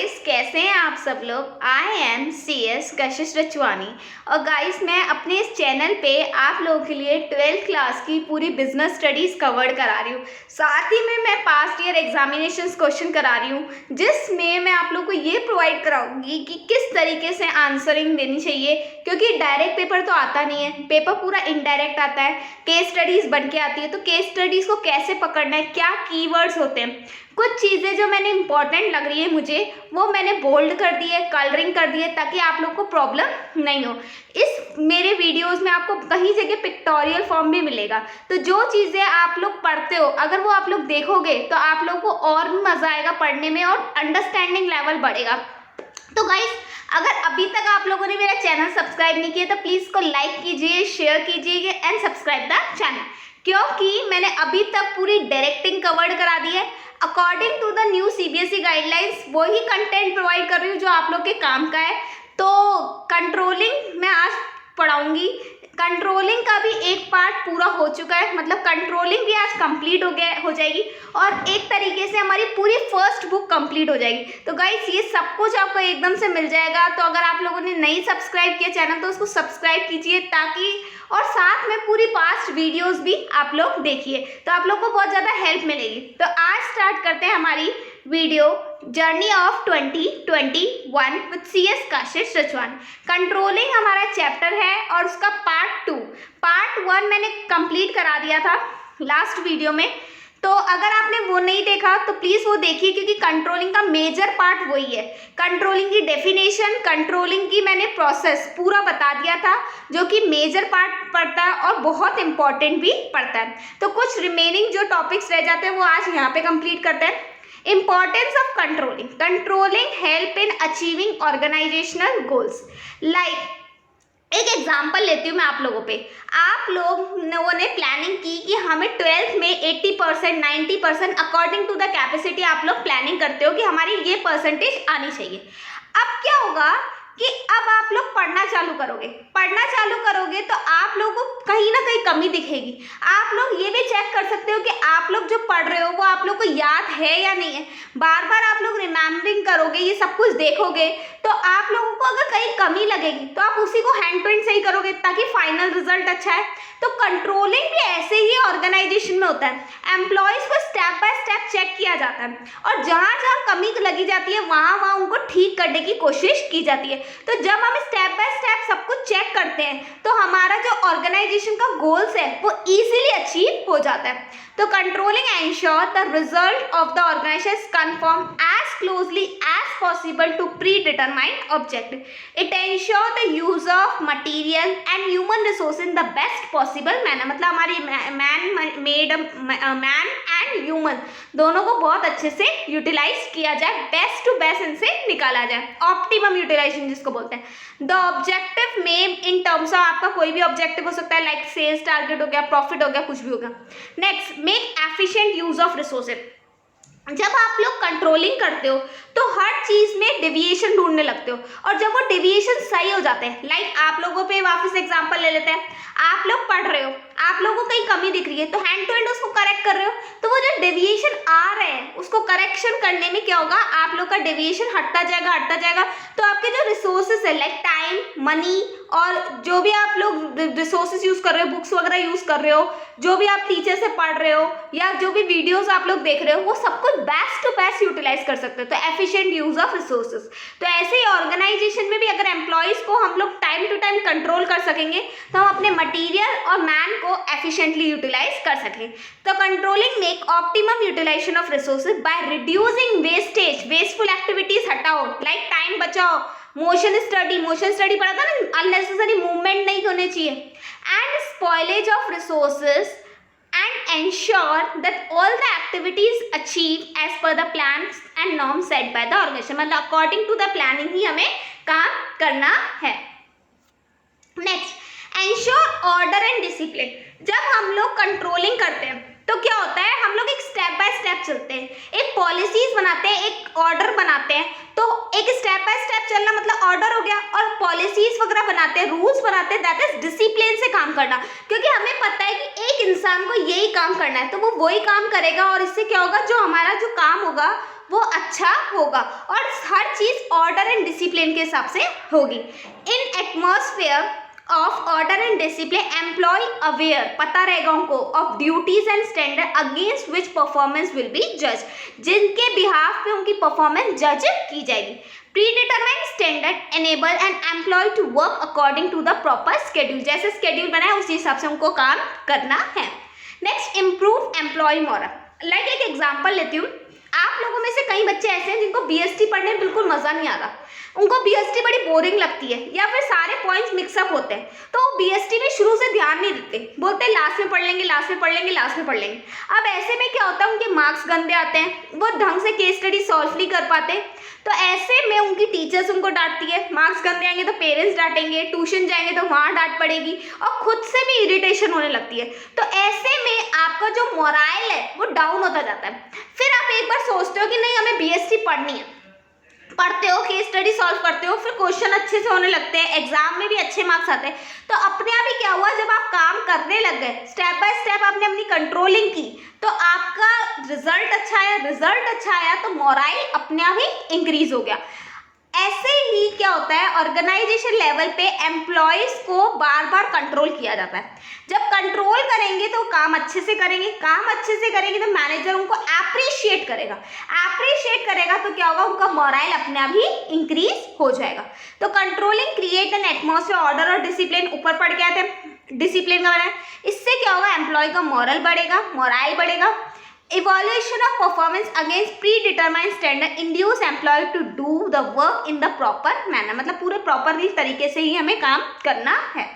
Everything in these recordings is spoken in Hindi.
गाइस, कैसे हैं आप सब लोग। आई एम सी एस कशिश रचवानी और गाइस मैं अपने इस चैनल पे आप लोगों के लिए 12th क्लास की पूरी बिजनेस स्टडीज कवर करा रही हूँ। साथ ही में मैं पास्ट ईयर एग्जामिनेशंस क्वेश्चन करा रही हूँ, जिसमें मैं आप लोग को ये प्रोवाइड कराऊंगी कि किस तरीके से आंसरिंग देनी चाहिए, क्योंकि डायरेक्ट पेपर तो आता नहीं है, पेपर पूरा इनडायरेक्ट आता है। केस स्टडीज बन के आती है, तो केस स्टडीज को कैसे पकड़ना है, क्या कीवर्ड्स होते हैं, कुछ चीज़ें जो मैंने इंपॉर्टेंट लग रही है मुझे वो मैंने बोल्ड कर दी है, कलरिंग कर दी है, ताकि आप लोग को प्रॉब्लम नहीं हो। इस मेरे वीडियोस में आपको कहीं जगह पिक्टोरियल फॉर्म भी मिलेगा, तो जो चीज़ें आप लोग पढ़ते हो अगर वो आप लोग देखोगे तो आप लोग को और भी मज़ा आएगा पढ़ने में और अंडरस्टैंडिंग लेवल बढ़ेगा। तो गाइस, अगर अभी तक आप लोगों ने मेरा चैनल सब्सक्राइब नहीं किया तो प्लीज़ को लाइक कीजिए, शेयर कीजिए एंड सब्सक्राइब द चैनल, क्योंकि मैंने अभी तक पूरी डायरेक्टिंग कवर्ड करा दी है। According to the new CBSE guidelines वही कंटेंट प्रोवाइड कर रही हूँ जो आप लोग के काम का है। तो कंट्रोलिंग मैं आज पढ़ाऊंगी। कंट्रोलिंग का भी एक पार्ट पूरा हो चुका है, मतलब कंट्रोलिंग भी आज कंप्लीट हो जाएगी और एक तरीके से हमारी पूरी फर्स्ट बुक कंप्लीट हो जाएगी। तो गाइस, ये सब कुछ आपको एकदम से मिल जाएगा। तो अगर आप लोगों ने नहीं सब्सक्राइब किया चैनल तो उसको सब्सक्राइब कीजिए, ताकि और साथ में पूरी पास्ट वीडियोस भी आप लोग देखिए, तो आप लोग को बहुत ज़्यादा हेल्प मिलेगी। तो आज स्टार्ट करते हैं हमारी video journey of 2021 with CS Kashish रचवानी। Controlling हमारा चैप्टर है और उसका पार्ट 1 मैंने कंप्लीट करा दिया था लास्ट वीडियो में। तो अगर आपने वो नहीं देखा तो प्लीज़ वो देखिए, क्योंकि कंट्रोलिंग का मेजर पार्ट वही है। कंट्रोलिंग की डेफिनेशन, कंट्रोलिंग की मैंने प्रोसेस पूरा बता दिया था, जो कि मेजर पार्ट पड़ता है और बहुत इंपॉर्टेंट भी पड़ता है। तो कुछ रिमेनिंग जो टॉपिक्स रह जाते हैं वो आज यहाँ पे कंप्लीट करते हैं। Importance of controlling. Controlling help in achieving organizational goals. Like एक एग्जाम्पल लेती हूँ मैं आप लोगों पे। आप लोगों ने प्लानिंग की कि हमें 12th में 80%, 90% अकॉर्डिंग टू द कैपेसिटी आप लोग प्लानिंग करते हो कि हमारी ये परसेंटेज आनी चाहिए। अब क्या होगा कि अब आप लोग पढ़ना चालू करोगे तो आप लोगों को कहीं ना कहीं कमी दिखेगी। आप लोग ये भी चेक कर सकते हो कि आप लोग जो पढ़ रहे हो वो आप लोग को याद है या नहीं है। बार बार आप लोग रिमेम्बरिंग करोगे, ये सब कुछ देखोगे, तो आप लोगों को अगर कहीं कमी लगेगी तो आप उसी को हैंड टू हैंड सही करोगे ताकि फाइनल रिजल्ट अच्छा है। तो कंट्रोलिंग भी ऐसे ही ऑर्गेनाइजेशन में होता है। एम्प्लॉयज को स्टेप बाय स्टेप चेक किया जाता है और जहाँ जहाँ कमी लगी जाती है वहाँ उनको ठीक करने की कोशिश की जाती है। तो जब हम स्टेप बाय स्टेप सब कुछ चेक करते हैं तो हमारा जो ऑर्गेनाइजेशन का गोल्स है वो इजीली अचीव हो जाता है। तो controlling ensure the result of the organisation is confirm as closely as possible to predetermined objective. It ensure the use of material and human resource in the best possible manner. मतलब हमारी मैन एंड ह्यूमन दोनों को बहुत अच्छे से यूटिलाइज किया जाए, बेस्ट टू बेस्ट इनसे निकाला जाए, ऑप्टिमम यूटिलाइजेशन जिसको बोलते हैं। द ऑब्जेक्टिव में इन टर्म्स ऑफ आपका कोई भी ऑब्जेक्टिव हो सकता है, लाइक सेल्स टारगेट हो गया, प्रॉफिट हो गया, कुछ भी हो गया। Next, make efficient use of resources. जब आप लोग कंट्रोलिंग करते हो तो हर चीज में डेविएशन ढूंढने लगते हो, और जब वो डेविएशन सही हो जाते हैं, लाइक आप लोगों पे वापस एग्जांपल ले लेते हैं, आप लोग पढ़ रहे हो, आप लोगों को कहीं कमी दिख रही है तो हैंड टू हैंड उसको करेक्ट कर रहे हो, तो वो जो डेविएशन आ रहे हैं उसको करेक्शन करने में क्या होगा, आप लोग का डेविएशन हटता जाएगा। तो आपके जो रिसोर्सेज है, लाइक टाइम, मनी और जो भी आप लोग रिसोर्सेज यूज कर रहे हो, बुक्स वगैरह यूज कर रहे हो, जो भी आप टीचर से पढ़ रहे हो या जो भी वीडियोस आप लोग देख रहे हो, वो सब कुछ बेस्ट टू बेस्ट यूटिलाइज कर सकते हो। तो एफिशिएंट यूज ऑफ रिसोर्सेज। तो ऐसे ही ऑर्गेनाइजेशन में भी अगर एम्प्लॉयज को हम लोग टाइम टू टाइम कंट्रोल कर सकेंगे तो हम अपने मटीरियल और मैन को एफिशिएंटली यूटिलाइज कर सकें। तो controlling make optimum utilisation of resources by reducing wastage. Wasteful activities हटाओ, लाइक टाइम बचाओ, मोशन स्टडी पढ़ा था ना, अननेसेसरी मूवमेंट नहीं होने चाहिए, and spoilage of resources and ensure that all the activities achieved as per the plans and norms set by the organization। मतलब according to the planning ही हमें काम करना है। Next, ensure order and discipline। जब हम लोग कंट्रोलिंग करते हैं तो क्या होता है, हम लोग एक स्टेप बाय स्टेप चलते हैं, एक पॉलिसीज बनाते हैं, एक ऑर्डर बनाते हैं। तो एक स्टेप बाय स्टेप चलना मतलब ऑर्डर हो गया, और पॉलिसीज वगैरह बनाते हैं, रूल्स बनाते हैं, दैट इज डिसिप्लिन से काम करना, क्योंकि हमें पता है कि एक इंसान को यही काम करना है तो वो वही काम करेगा, और इससे क्या होगा, जो हमारा जो काम होगा वो अच्छा होगा और हर चीज़ ऑर्डर एंड डिसिप्लिन के हिसाब से होगी। In atmosphere of order and discipline employee aware, पता रहेगा उनको, of duties and standard against which performance will be जज, जिनके बिहाफ पे उनकी परफॉर्मेंस जज की जाएगी। Predetermined standard enable an employee to work according to the proper schedule, जैसे स्केड्यूल बनाए उसी हिसाब से उनको काम करना है। Next, improve employee morale. Like एक एग्जाम्पल लेती हूँ, आप लोगों में से कई बच्चे ऐसे हैं जिनको बीएसटी पढ़ने में बिल्कुल मज़ा नहीं आ रहा, उनको बीएसटी बड़ी बोरिंग लगती है या फिर सारे पॉइंट्स मिक्सअप होते हैं, तो वो बीएसटी में शुरू से ध्यान नहीं देते, बोलते हैं लास्ट में पढ़ लेंगे, लास्ट में पढ़ लेंगे, लास्ट में पढ़ लेंगे। अब ऐसे में क्या होता है, उनके मार्क्स गंदे आते हैं, वो ढंग से केस स्टडी सॉल्व नहीं कर पाते, तो ऐसे में उनकी टीचर्स उनको डांटती है, मार्क्स गंदे आएंगे तो पेरेंट्स डांटेंगे, ट्यूशन जाएंगे तो वहाँ डांट पड़ेगी और खुद से भी इरिटेशन होने लगती है। तो ऐसे में आपका जो मोराइल है वो डाउन होता जाता है। फिर आप एक बार सोचते हो कि नहीं हमें बीएसटी पढ़नी है, पढ़ते हो, केस स्टडी सॉल्व करते हो, फिर क्वेश्चन अच्छे से होने लगते हैं, एग्जाम में भी अच्छे मार्क्स आते हैं, तो अपने आप ही क्या हुआ, जब आप काम करने लग गए, स्टेप बाय स्टेप आपने अपनी कंट्रोलिंग की, तो आपका रिजल्ट अच्छा आया, रिजल्ट अच्छा आया तो मोराइल अपने आप ही इंक्रीज हो गया। ऐसे ही क्या होता है, ऑर्गेनाइजेशन लेवल पे एम्प्लॉयज को बार बार कंट्रोल किया जाता है। जब कंट्रोल करेंगे तो काम अच्छे से करेंगे, काम अच्छे से करेंगे तो मैनेजर उनको अप्रिशिएट करेगा, अप्रिशिएट करेगा तो क्या होगा, उनका मोराइल अपने आप ही इंक्रीज हो जाएगा। तो controlling create an atmosphere order और डिसिप्लिन, ऊपर पढ़ के आते हैं डिसिप्लिन का बनाए, इससे क्या होगा, एम्प्लॉय का मोरल बढ़ेगा, मोराइल बढ़ेगा। Evaluation of performance against predetermined standard induce employee to do the work in the proper manner, मतलब पूरे प्रॉपर तरीके से ही हमें काम करना है।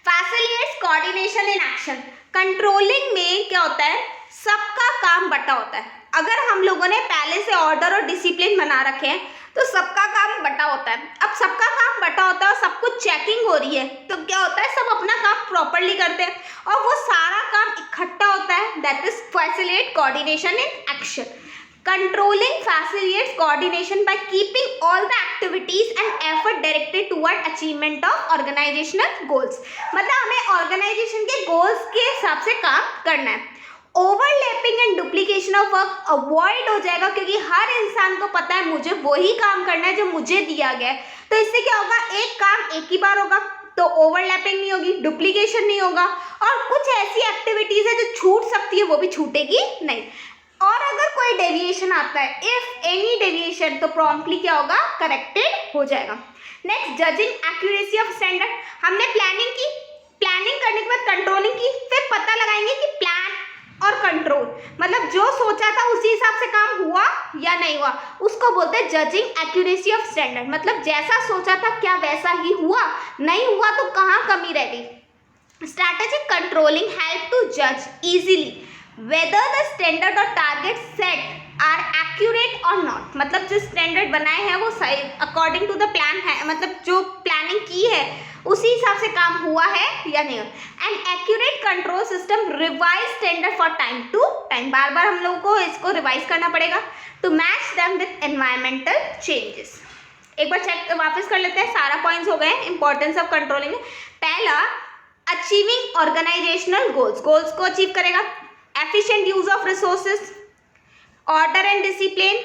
Facilitates coordination in action, controlling में क्या होता है, सबका काम बटा होता है। अगर हम लोगों ने पहले से ऑर्डर और डिसिप्लिन बना रखे हैं तो सबका काम बटा होता है। अब सबका काम बटा होता है और सब कुछ चेकिंग हो रही है तो क्या होता है, सब अपना काम प्रॉपरली करते हैं और वो सारा काम इकट्ठा होता है, that is facilitate coordination in action. Controlling facilitates coordination by keeping all the activities and effort directed toward achievement of organisational goals, मतलब हमें ऑर्गेनाइजेशन के गोल्स के हिसाब से काम करना है। Overlapping and duplication of work avoid हो जाएगा, क्योंकि हर इंसान को पता है मुझे वही काम करना है जो मुझे दिया गया है, तो इससे क्या होगा, एक काम एक ही बार होगा तो ओवरलैपिंग नहीं होगी, डुप्लीकेशन नहीं होगा, और कुछ ऐसी एक्टिविटीज है जो छूट सकती है वो भी छूटेगी नहीं। और अगर कोई डेविएशन आता है, इफ एनी डेविएशन, तो प्रॉम्प्टली क्या होगा, करेक्टेड हो जाएगा। Next, judging accuracy of standard, हमने प्लानिंग की, प्लानिंग करने के बाद कंट्रोलिंग की, फिर पता लगाएंगे कि प्लान और कंट्रोल, मतलब जो सोचा था उसी हिसाब से काम हुआ या नहीं हुआ, उसको बोलते हैं जजिंग एक्यूरेसी ऑफ स्टैंडर्ड, मतलब जैसा सोचा था क्या वैसा ही हुआ, नहीं हुआ तो कहाँ कमी रह गई। स्ट्रैटेजिक कंट्रोलिंग हेल्प टू जज इजीली वेदर द स्टैंडर्ड और टारगेट सेट आर एक्यूरेट और नॉट, मतलब जो स्टैंडर्ड बनाए हैं वो सही अकॉर्डिंग टू द प्लान है, मतलब जो प्लानिंग की है उसी हिसाब से काम हुआ है या नहीं। And accurate control system revise standard for time to time, बार बार हम लोगों को इसको रिवाइज करना पड़ेगा to match them with environmental changes. एक बार चेक वापस कर लेते हैं, सारा पॉइंट्स हो गए इंपॉर्टेंस ऑफ कंट्रोलिंग। पहला, अचीविंग ऑर्गेनाइजेशनल गोल्स, गोल्स को अचीव करेगा, efficient use of resources, order and discipline,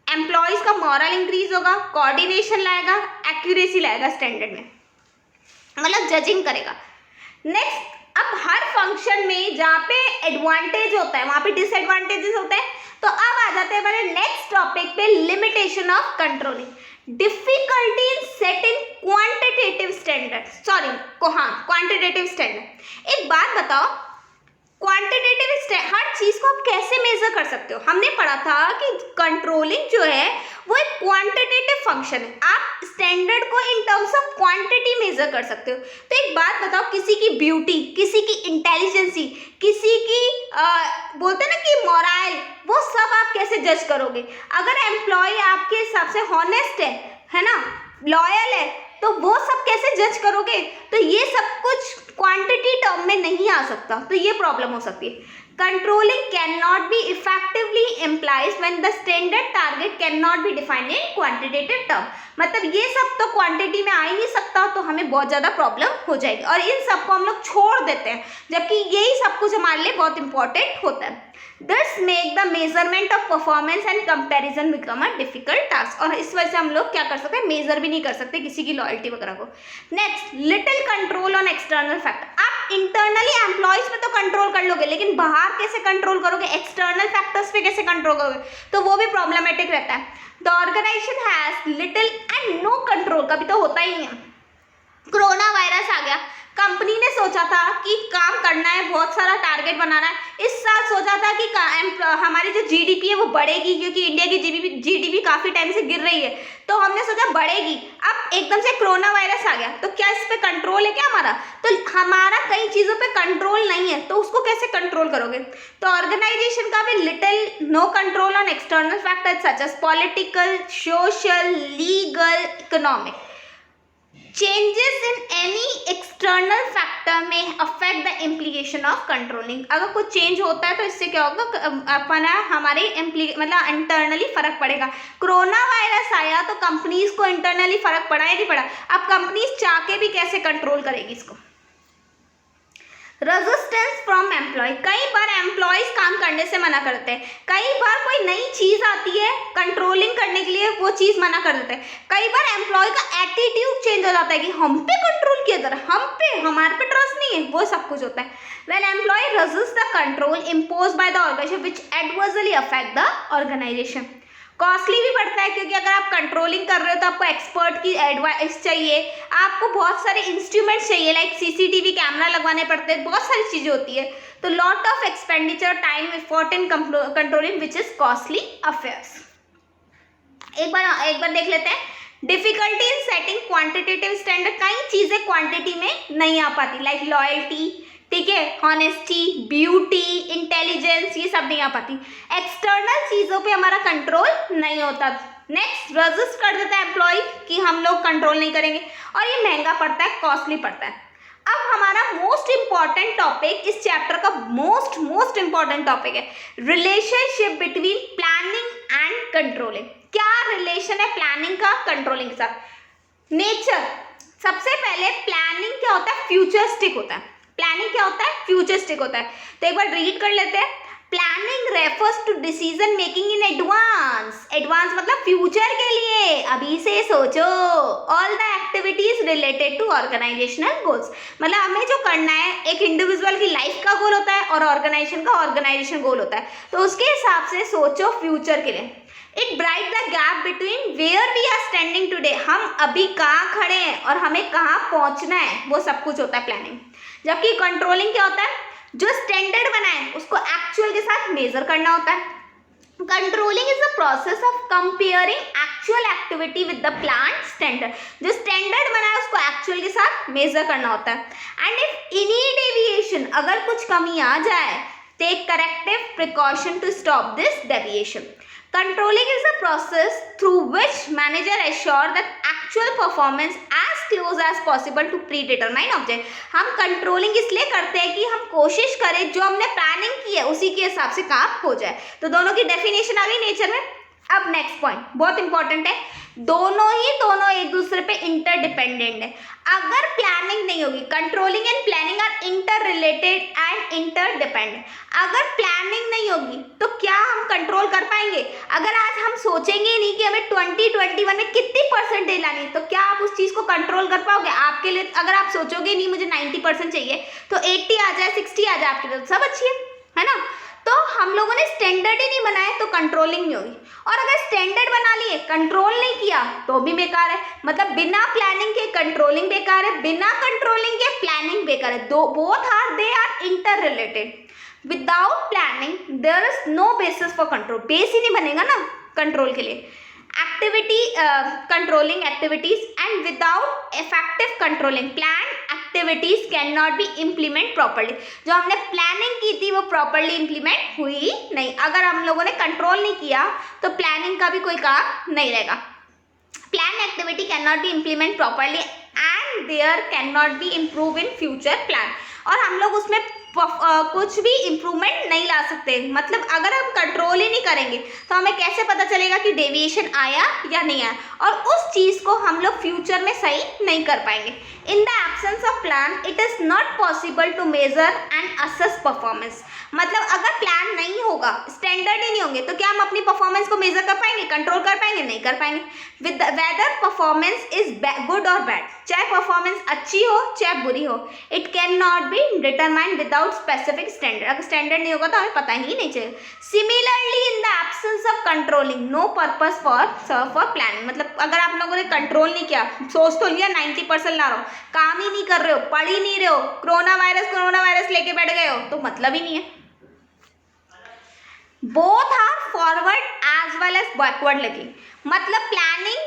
employees का मॉरल इंक्रीज होगा, कोऑर्डिनेशन लाएगा, एक्यूरेसी लाएगा स्टैंडर्ड में, मतलब जजिंग करेगा। नेक्स्ट, अब हर फंक्शन में जहाँ पे एडवांटेज होता है वहाँ पे डिसएडवांटेजेस होते हैं, तो अब आ जाते हैं हमारे नेक्स्ट टॉपिक पे, limitation of controlling, difficulty in setting quantitative standard, quantitative standard. एक बात बताओ, क्वांटिटेटिव हर चीज़ को आप कैसे मेजर कर सकते हो, हमने पढ़ा था कि कंट्रोलिंग जो है वो एक क्वांटिटेटिव फंक्शन है, आप स्टैंडर्ड को in terms of quantity measure कर सकते हो। तो एक बात बताओ, किसी की ब्यूटी, किसी की इंटेलिजेंसी, किसी की बोलते हैं ना कि मोराइल, वो सब आप कैसे जज करोगे। अगर एम्प्लॉय आपके हिसाब से हॉनेस्ट है ना, लॉयल है, तो वो सब कैसे जज करोगे, तो ये सब कुछ क्वांटिटी टर्म में नहीं आ सकता, तो ये प्रॉब्लम हो सकती है। Controlling can not B effectively implies when the standard target can not be defined in quantitative term, मतलब ये सब तो क्वांटिटी में आ ही नहीं सकता, तो हमें बहुत ज़्यादा प्रॉब्लम हो जाएगी और इन सबको हम लोग छोड़ देते हैं, जबकि यही सब कुछ हमारे लिए बहुत इंपॉर्टेंट होता है। This make the measurement of performance and comparison become a difficult task. और इस वजह से हम लोग क्या कर सकते हैं, मेजर भी नहीं कर सकते किसी की लॉयल्टी वगैरह को। Next, little control on external factor. आप इंटरनली एम्प्लॉयज पे तो कंट्रोल कर लोगे, लेकिन बाहर कैसे कंट्रोल करोगे, एक्सटर्नल फैक्टर्स पे कैसे कंट्रोल करोगे, तो वो भी प्रॉब्लमेटिक रहता है। The organisation has little and no control, कभी तो होता ही नहीं है। कोरोना वायरस आ गया, कंपनी ने सोचा था कि काम करना है, बहुत सारा टारगेट बनाना है। इस साल सोचा था कि हमारी जो जीडीपी है वो बढ़ेगी, क्योंकि इंडिया की जीडीपी काफी टाइम से गिर रही है, तो हमने सोचा बढ़ेगी। अब एकदम से कोरोना वायरस आ गया, तो क्या इस पे कंट्रोल है क्या हमारा, तो हमारा कई चीजों पे कंट्रोल नहीं है, तो उसको कैसे कंट्रोल करोगे। तो ऑर्गेनाइजेशन का भी little no control on external factors such as political, social, legal, economic. Changes in any external factor may affect the implication of controlling। अगर कुछ चेंज होता है तो इससे क्या होगा, अपना हमारे मतलब इंटरनली फर्क पड़ेगा। कोरोना वायरस आया तो कंपनीज को इंटरनली फर्क पड़ा या नहीं पड़ा। अब कंपनीज चाह के भी कैसे कंट्रोल करेगी इसको। रेजिस्टेंस फ्रॉम एम्प्लॉय, कई बार एम्प्लॉयज काम करने से मना करते हैं, कई बार कोई नई चीज आती है कंट्रोलिंग करने के लिए, वो चीज मना कर देते हैं। कई बार एम्प्लॉय का एटीट्यूड चेंज हो जाता है कि हम पे कंट्रोल किया जा रहा है, हमारे पे ट्रस्ट नहीं है, वो सब कुछ होता है। When employee resist the control impose by the organisation which adversely affect the organisation. Costly भी पड़ता है, क्योंकि अगर आप कंट्रोलिंग कर रहे हो तो आपको एक्सपर्ट की एडवाइस चाहिए, आपको बहुत सारे इंस्ट्रूमेंट्स चाहिए, लाइक सीसीटीवी कैमरा लगवाने पड़ते हैं, बहुत सारी चीजें होती है। तो lot of expenditure, time, effort in controlling which is costly affairs. एक बार देख लेते हैं, difficulty in setting quantitative standard. कई चीजें क्वांटिटी में नहीं आ पाती, लाइक लॉयल्टी, ठीक है, हॉनेस्टी, ब्यूटी, इंटेलिजेंस, ये सब नहीं आ पाती। एक्सटर्नल चीजों पे हमारा कंट्रोल नहीं होता। नेक्स्ट, रेजिस्ट कर देता है एम्प्लॉय कि हम लोग कंट्रोल नहीं करेंगे, और ये महंगा पड़ता है, कॉस्टली पड़ता है। अब हमारा मोस्ट इंपॉर्टेंट टॉपिक, इस चैप्टर का मोस्ट इंपॉर्टेंट टॉपिक है relationship between planning and controlling. क्या रिलेशन है प्लानिंग का कंट्रोलिंग के साथ। नेचर, सबसे पहले प्लानिंग क्या होता है, फ्यूचरिस्टिक होता है। प्लानिंग क्या होता है, फ्यूचरिस्टिक होता है। तो एक बार रीड कर लेते हैं। Planning refers to decision making in advance. Advance मतलब फ्यूचर के लिए, अभी से सोचो। All the activities related to organisational goals, मतलब हमें जो करना है, एक इंडिविजुअल की लाइफ का गोल होता है और ऑर्गेनाइजेशन गोल होता है, तो उसके हिसाब से सोचो फ्यूचर के लिए। It bright the gap between where we are standing today, हम अभी कहाँ खड़े हैं और हमें कहाँ पहुंचना है, वो सब कुछ होता है प्लानिंग। जबकि कंट्रोलिंग क्या होता है, जो स्टैंडर्ड बनाए उसको एक्चुअल के साथ मेजर करना होता है। Controlling is the process of comparing actual activity with the plan standard. जो स्टैंडर्ड बना है उसको एक्चुअल के साथ मेजर करना होता है। एंड इफ एनी डेविएशन, अगर कुछ कमी आ जाए, take corrective precaution to stop this deviation. Controlling is the process through which manager assure that actual performance as close as possible to predetermined object। हम कंट्रोलिंग इसलिए करते हैं कि हम कोशिश करें जो हमने प्लानिंग की है उसी के हिसाब से काम हो जाए। तो दोनों की डेफिनेशन आ गई नेचर में। अब नेक्स्ट पॉइंट बहुत इंपॉर्टेंट है, दोनों एक दूसरे पे इंटरडिपेंडेंट है। अगर प्लानिंग नहीं होगी, controlling and planning are inter related and interdependent. अगर प्लानिंग नहीं होगी तो क्या हम कंट्रोल कर पाएंगे। अगर आज हम सोचेंगे नहीं कि हमें 2021 में कितनी परसेंटेज लानी है, तो क्या आप उस चीज को कंट्रोल कर पाओगे। आपके लिए अगर आप सोचोगे नहीं मुझे 90% चाहिए, तो 80 आ जाए, 60 आ जाए, आपके लिए सब अच्छी है ना। तो हम लोगों ने स्टैंडर्ड ही नहीं बनाए तो कंट्रोलिंग नहीं होगी, और अगर स्टैंडर्ड बना लिए कंट्रोल नहीं किया तो भी बेकार है। मतलब बिना प्लानिंग के कंट्रोलिंग बेकार है, बिना कंट्रोलिंग के प्लानिंग बेकार है। Both are they are inter related. Without planning there is no basis for control, base ही नहीं बनेगा ना कंट्रोल के लिए। Controlling activities and without effective controlling plan activities can not be implement properly. जो हमने प्लानिंग की थी वो प्रॉपरली इम्प्लीमेंट हुई नहीं। अगर हम लोगों ने कंट्रोल नहीं किया तो प्लानिंग का भी कोई काम नहीं रहेगा। Plan activity can not be implement properly and there can not be improve in future plan. और हम लोग उसमें कुछ भी इम्प्रूवमेंट नहीं ला सकते। मतलब अगर हम कंट्रोल ही नहीं करेंगे तो हमें कैसे पता चलेगा कि डेविएशन आया या नहीं आया, और उस चीज़ को हम लोग फ्यूचर में सही नहीं कर पाएंगे। In the absence of plan it is not possible to measure and assess performance. मतलब अगर प्लान नहीं होगा, स्टैंडर्ड ही नहीं होंगे, तो क्या हम अपनी परफॉर्मेंस को मेजर कर पाएंगे, कंट्रोल कर पाएंगे? नहीं कर पाएंगे। With whether performance is good और बैड, चाहे परफॉर्मेंस अच्छी हो चाहे बुरी हो, it can not be determined without specific standard. अगर स्टैंडर्ड नहीं होगा तो हमें पता ही नहीं चलेगा। Similarly in the absence of controlling no purpose for planning. मतलब अगर आप लोगों ने कंट्रोल नहीं किया, सोच तो लिया 90% ला रहा हो, काम ही नहीं कर रहे हो, पढ़ ही नहीं रहे हो, कोरोना वायरस लेके बैठ गए हो, तो मतलब ही नहीं है। Both are forward as well as backward looking. मतलब प्लानिंग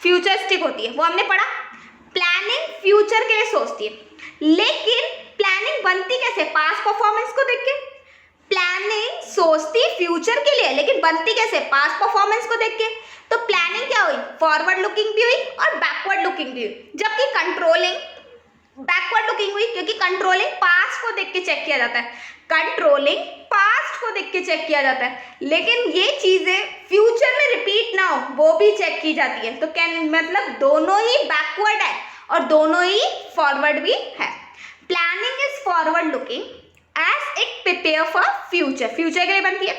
फ्यूचरिस्टिक होती है, वो हमने पढ़ा। प्लानिंग फ्यूचर के लिए सोचती है, लेकिन प्लानिंग बनती कैसे? पास्ट परफॉर्मेंस को देख के। प्लानिंग सोचती फ्यूचर के लिए, लेकिन बनती कैसे? पास्ट परफॉर्मेंस को देख के। तो प्लानिंग क्या हुई? फॉरवर्ड लुकिंग भी हुई और बैकवर्ड लुकिंग भी हुई, जबकि कंट्रोलिंग बैकवर्ड लुकिंग हुई, क्योंकि कंट्रोलिंग पास्ट को देख के चेक किया जाता है, कंट्रोलिंग पास्ट को देख के चेक किया जाता है, लेकिन ये चीजें फ्यूचर में रिपीट ना हो वो भी चेक की जाती है। तो मतलब दोनों ही बैकवर्ड है और दोनों ही फॉरवर्ड भी है। Planning is forward looking as it prepare for future के लिए बनती है।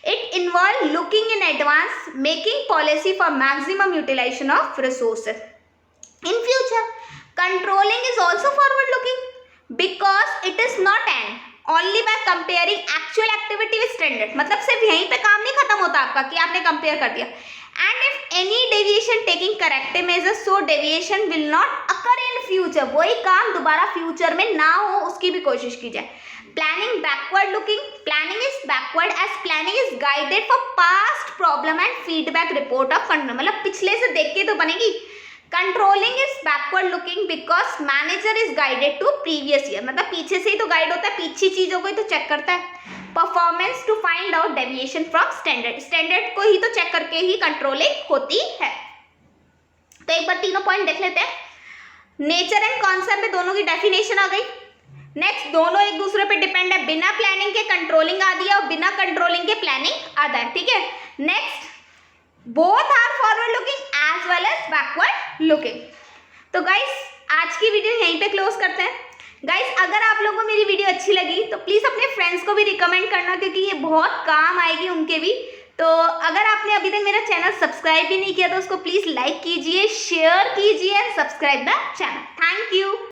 It involve looking in advance, making policy for maximum utilisation of resources in future. Controlling is also forward looking because it is not end only by comparing actual activity with standard। मतलब सिर्फ यहीं पे काम नहीं खत्म होता आपका कि आपने कंपेयर कर दिया। And if any deviation taking corrective measures, so deviation will not occur in future। वही काम दोबारा फ्यूचर में ना हो उसकी भी कोशिश की जाए। Planning backward looking, planning is backward as planning is guided for past problem and feedback report of control। मतलब पिछले से देख के तो बनेगी। Controlling is backward looking because manager is guided to previous year. मतलब पीछे से ही तो गाइड होता है, पीछे चीजों को ही तो चेक करता है। Performance to find out deviation from standard को ही तो चेक करके ही कंट्रोलिंग होती है। तो एक बार तीनों पॉइंट देख लेते हैं। नेचर एंड कॉन्सेप्ट में दोनों की डेफिनेशन आ गई। नेक्स्ट, दोनों एक दूसरे पे डिपेंड है, बिना प्लानिंग के कंट्रोलिंग आदि है और बिना कंट्रोलिंग के प्लानिंग आधा है। ठीक है। Next, both are forward looking as well as backward looking. तो गाइस आज की वीडियो यहीं पे क्लोज करते हैं। गाइस अगर आप लोगों को मेरी वीडियो अच्छी लगी तो प्लीज़ अपने फ्रेंड्स को भी रिकमेंड करना, क्योंकि ये बहुत काम आएगी उनके भी। तो अगर आपने अभी तक मेरा चैनल सब्सक्राइब भी नहीं किया तो उसको प्लीज़ लाइक कीजिए, शेयर कीजिए and subscribe the channel. Thank you.